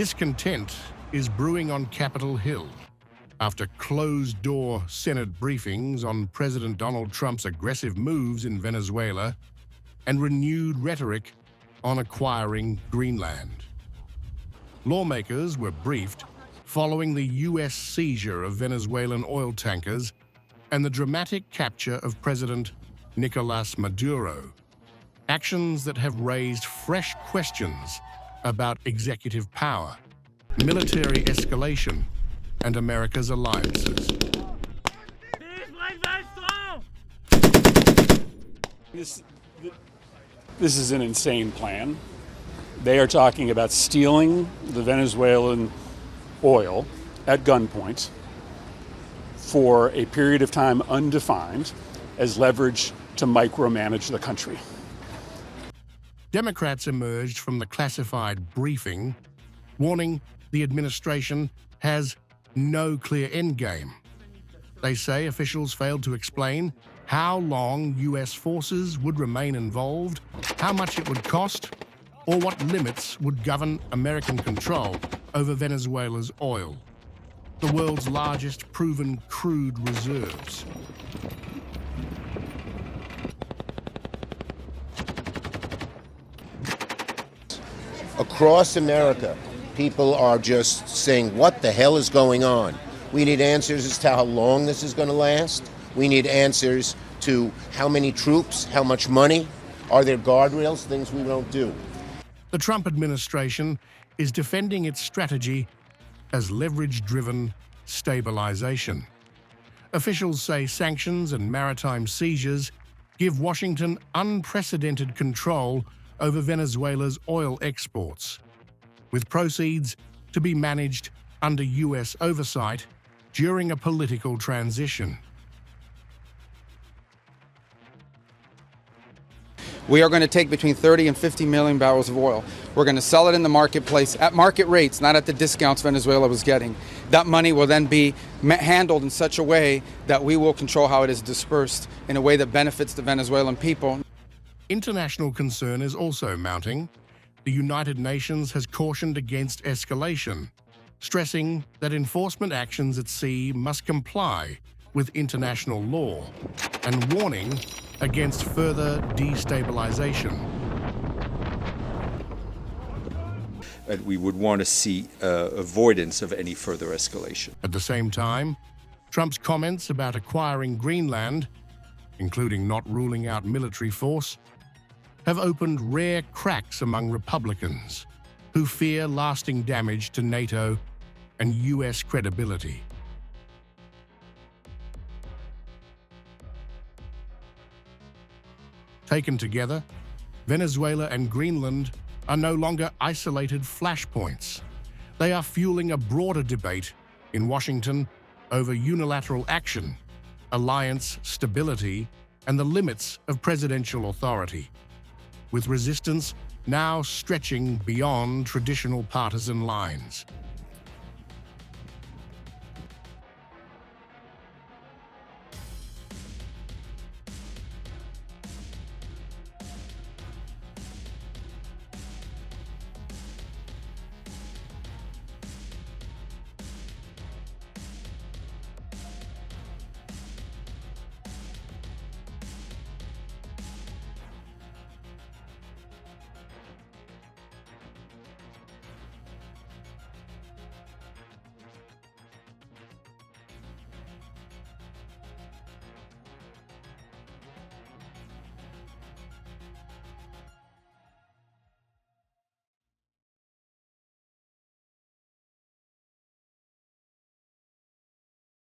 Discontent is brewing on Capitol Hill after closed-door Senate briefings on President Donald Trump's aggressive moves in Venezuela and renewed rhetoric on acquiring Greenland. Lawmakers were briefed following the U.S. seizure of Venezuelan oil tankers and the dramatic capture of President Nicolas Maduro, actions that have raised fresh questions about executive power, military escalation, and America's alliances. This is an insane plan. They are talking about stealing the Venezuelan oil at gunpoint for a period of time undefined as leverage to micromanage the country. Democrats emerged from the classified briefing, warning the administration has no clear endgame. They say officials failed to explain how long U.S. forces would remain involved, how much it would cost, or what limits would govern American control over Venezuela's oil, the world's largest proven crude reserves. Across America, people are just saying, what the hell is going on? We need answers as to how long this is going to last. We need answers to how many troops, how much money. Are there guardrails, things we don't do? The Trump administration is defending its strategy as leverage-driven stabilization. Officials say sanctions and maritime seizures give Washington unprecedented control over Venezuela's oil exports, with proceeds to be managed under U.S. oversight during a political transition. We are going to take between 30 and 50 million barrels of oil. We're going to sell it in the marketplace at market rates, not at the discounts Venezuela was getting. That money will then be handled in such a way that we will control how it is dispersed in a way that benefits the Venezuelan people. International concern is also mounting. The United Nations has cautioned against escalation, stressing that enforcement actions at sea must comply with international law, and warning against further destabilization. And we would want to see avoidance of any further escalation. At the same time, Trump's comments about acquiring Greenland, including not ruling out military force, have opened rare cracks among Republicans who fear lasting damage to NATO and U.S. credibility. Taken together, Venezuela and Greenland are no longer isolated flashpoints. They are fueling a broader debate in Washington over unilateral action, alliance stability, and the limits of presidential authority, with resistance now stretching beyond traditional partisan lines.